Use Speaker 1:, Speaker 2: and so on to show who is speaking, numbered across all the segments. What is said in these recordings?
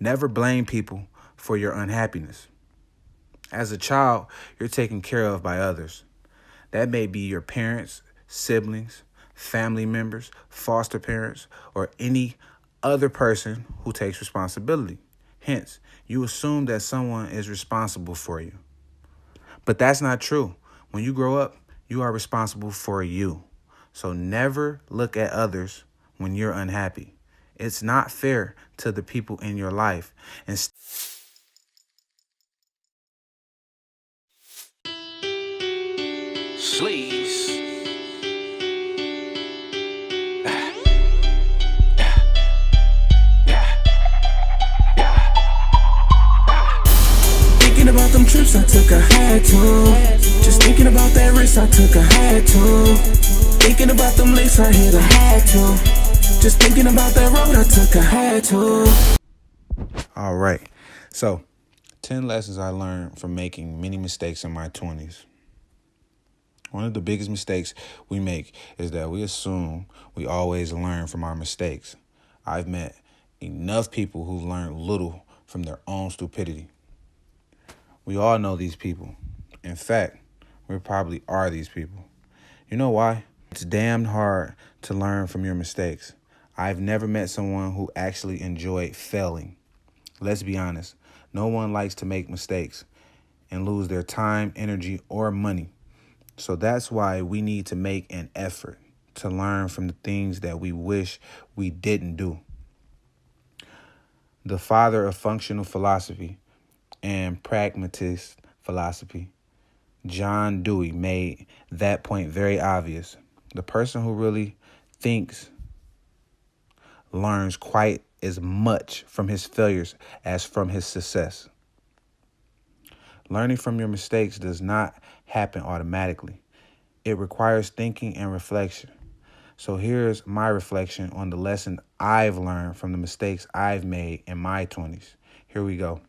Speaker 1: Never blame people for your unhappiness. As a child, you're taken care of by others. That may be your parents, siblings, family members, foster parents, or any other person who takes responsibility. Hence, you assume that someone is responsible for you. But that's not true. When you grow up, you are responsible for you. So never look at others when you're unhappy. It's not fair to the people in your life. And
Speaker 2: Sleaze.
Speaker 3: Thinking about them trips I took, I had to. Just thinking about that risk I took, I had to. Thinking about them licks I hit, I had to. Just thinking about that road I took, I had to.
Speaker 1: all right. So, 10 lessons I learned from making many mistakes in my 20s. One of the biggest mistakes we make is that we assume we always learn from our mistakes. I've met enough people who learned little from their own stupidity. We all know these people. In fact, we probably are these people. You know why? It's damn hard to learn from your mistakes. I've never met someone who actually enjoyed failing. Let's be honest. No one likes to make mistakes and lose their time, energy, or money. So that's why we need to make an effort to learn from the things that we wish we didn't do. The father of functional philosophy and pragmatist philosophy, John Dewey, made that point very obvious. The person who really thinks learns quite as much from his failures as from his success. Learning from your mistakes does not happen automatically. It requires thinking and reflection. So here's my reflection on the lesson I've learned from the mistakes I've made in my 20s. Here we go.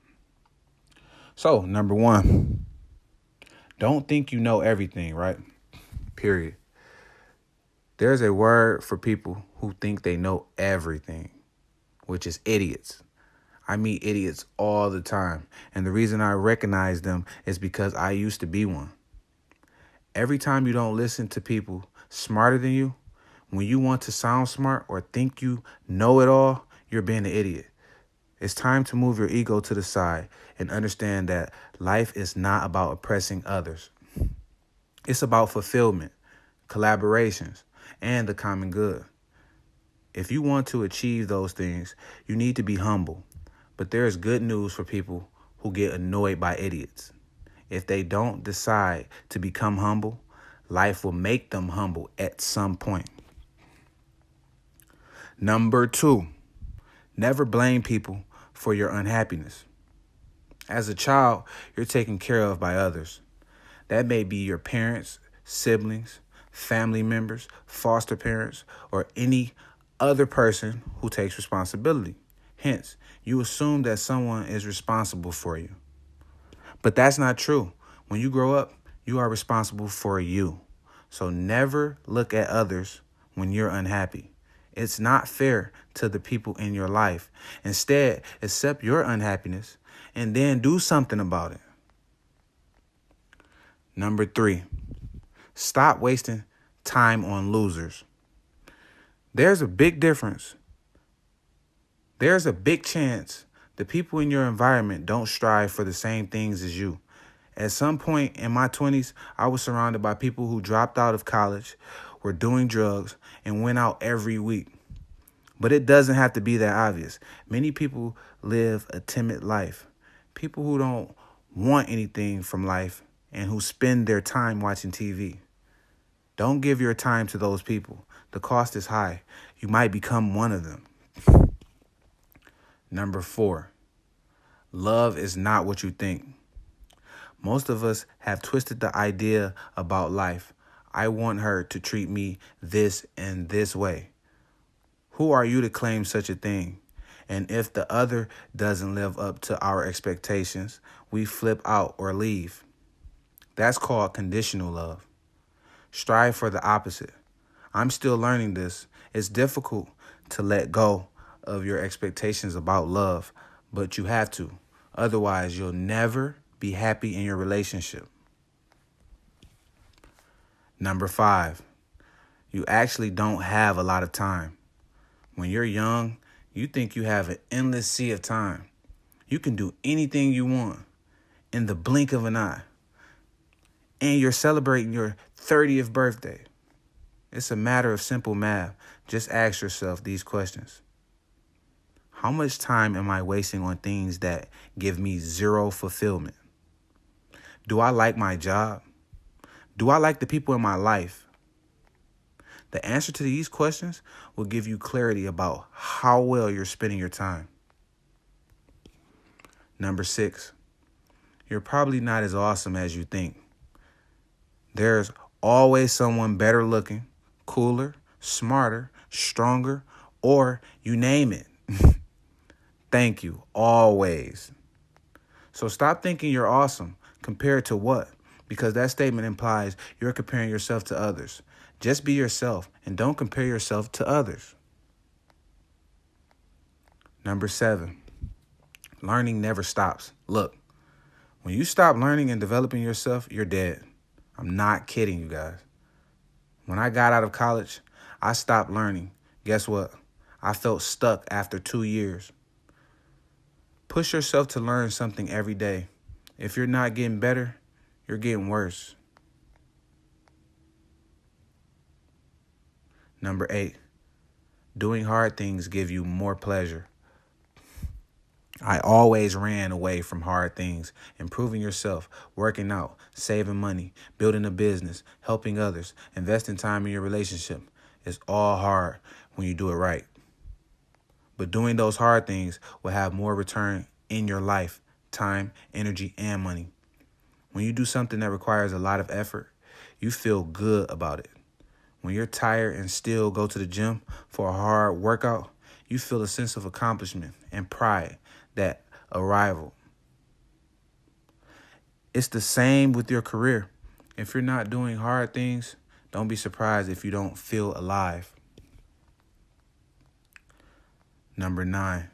Speaker 1: So, number 1, don't think you know everything, right? Period. There's a word for people who think they know everything, which is idiots. I meet idiots all the time, and the reason I recognize them is because I used to be one. Every time you don't listen to people smarter than you, when you want to sound smart or think you know it all, you're being an idiot. It's time to move your ego to the side and understand that life is not about oppressing others. It's about fulfillment, collaborations, and the common good. If you want to achieve those things, you need to be humble. But there is good news for people who get annoyed by idiots. If they don't decide to become humble, life will make them humble at some point. Number 2, never blame people for your unhappiness. As a child, you're taken care of by others. That may be your parents, siblings, family members, foster parents, or any other person who takes responsibility. Hence, you assume that someone is responsible for you. But that's not true. When you grow up, you are responsible for you. So never look at others when you're unhappy. It's not fair to the people in your life. Instead, accept your unhappiness and then do something about it. Number 3, stop wasting time on losers. There's a big difference. There's a big chance the people in your environment don't strive for the same things as you. At some point in my 20s, I was surrounded by people who dropped out of college, were doing drugs, and went out every week. But it doesn't have to be that obvious. Many people live a timid life. People who don't want anything from life and who spend their time watching TV. Don't give your time to those people. The cost is high. You might become one of them. Number 4, love is not what you think. Most of us have twisted the idea about life. I want her to treat me this and this way. Who are you to claim such a thing? And if the other doesn't live up to our expectations, we flip out or leave. That's called conditional love. Strive for the opposite. I'm still learning this. It's difficult to let go of your expectations about love, but you have to. Otherwise, you'll never be happy in your relationship. Number 5, you actually don't have a lot of time. When you're young, you think you have an endless sea of time. You can do anything you want in the blink of an eye. And you're celebrating your 30th birthday. It's a matter of simple math. Just ask yourself these questions. How much time am I wasting on things that give me zero fulfillment? Do I like my job? Do I like the people in my life? The answer to these questions will give you clarity about how well you're spending your time. Number 6, you're probably not as awesome as you think. There's always someone better looking, cooler, smarter, stronger, or you name it. Thank you, always. So stop thinking you're awesome. Compared to what? Because that statement implies you're comparing yourself to others. Just be yourself and don't compare yourself to others. Number 7, learning never stops. Look, when you stop learning and developing yourself, you're dead. I'm not kidding you guys. When I got out of college, I stopped learning. Guess what? I felt stuck after 2 years. Push yourself to learn something every day. If you're not getting better, you're getting worse. Number 8, doing hard things give you more pleasure. I always ran away from hard things. Improving yourself, working out, saving money, building a business, helping others, investing time in your relationship. It's all hard when you do it right. But doing those hard things will have more return in your life, time, energy, and money. When you do something that requires a lot of effort, you feel good about it. When you're tired and still go to the gym for a hard workout, you feel a sense of accomplishment and pride that arrival. It's the same with your career. If you're not doing hard things, don't be surprised if you don't feel alive. Number 9,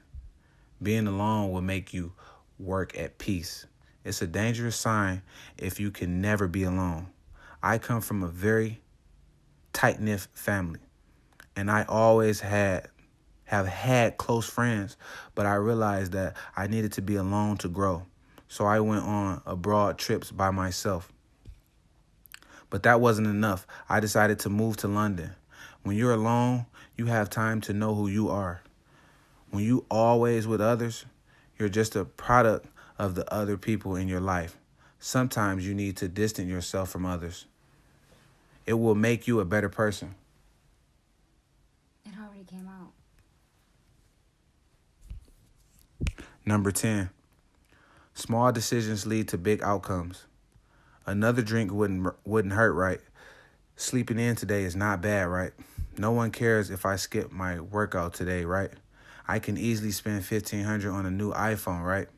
Speaker 1: being alone will make you work at peace. It's a dangerous sign if you can never be alone. I come from a very tight-knit family, and I always have had close friends, but I realized that I needed to be alone to grow. So I went on abroad trips by myself. But that wasn't enough. I decided to move to London. When you're alone, you have time to know who you are. When you always with others, you're just a product of the other people in your life. Sometimes you need to distance yourself from others. It will make you a better person.
Speaker 2: It already came out.
Speaker 1: Number 10, small decisions lead to big outcomes. Another drink wouldn't hurt, right? Sleeping in today is not bad, right? No one cares if I skip my workout today, right? I can easily spend $1,500 on a new iPhone, right?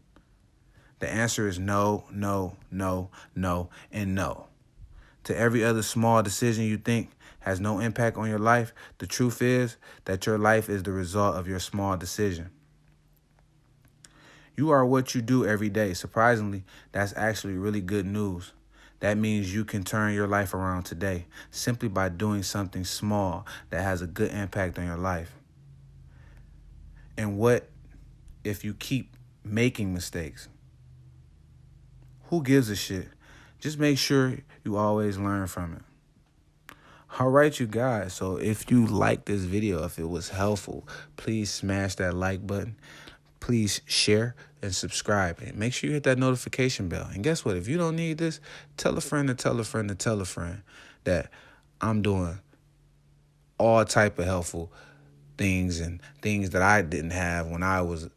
Speaker 1: The answer is no, no, no, no, and no. To every other small decision you think has no impact on your life, the truth is that your life is the result of your small decision. You are what you do every day. Surprisingly, that's actually really good news. That means you can turn your life around today simply by doing something small that has a good impact on your life. And what if you keep making mistakes? Who gives a shit? Just make sure you always learn from it. All right, you guys. So if you liked this video, if it was helpful, please smash that like button. Please share and subscribe. And make sure you hit that notification bell. And guess what? If you don't need this, tell a friend to tell a friend to tell a friend that I'm doing all type of helpful things and things that I didn't have when I was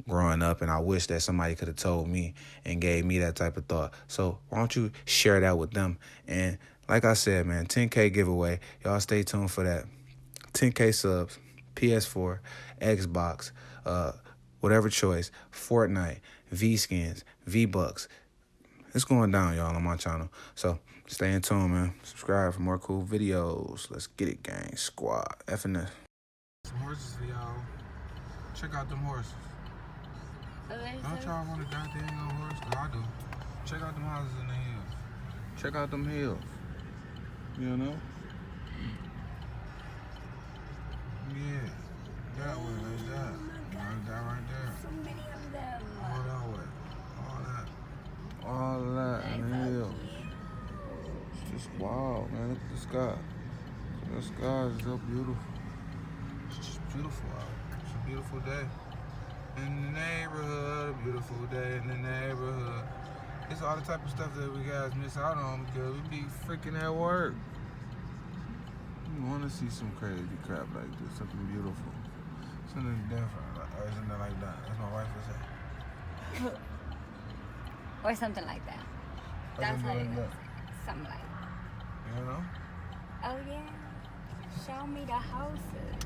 Speaker 1: growing up, and I wish that somebody could have told me and gave me that type of thought. So why don't you share that with them? And like I said, man, 10K giveaway. Y'all stay tuned for that. 10K subs, PS4, Xbox, whatever choice, Fortnite, V-Skins, V-Bucks. It's going down, y'all, on my channel. So stay in tune, man. Subscribe for more cool videos. Let's get it, gang. Squad. F&F. Some horses for y'all. Check out them horses. Don't y'all want a goddamn horse? Cause I do. Check out them houses in the hills. Check out them hills. You know? Yeah. That way, like that. Like that right there.
Speaker 2: So many of them.
Speaker 1: All that way. All that in the hills. It's just wild, man. Look at the sky. The sky is so beautiful. It's just beautiful out. It's a beautiful day. In the neighborhood, a beautiful day in the neighborhood. It's all the type of stuff that we guys miss out on because we be freaking at work. You want to see some crazy crap like this, something beautiful, something different, or isn't that like that? As my wife would say.
Speaker 2: Or something like that.
Speaker 1: Or
Speaker 2: That's how
Speaker 1: something
Speaker 2: you
Speaker 1: like
Speaker 2: say
Speaker 1: that.
Speaker 2: it. Something like that.
Speaker 1: You know?
Speaker 2: Oh yeah. Show me the houses.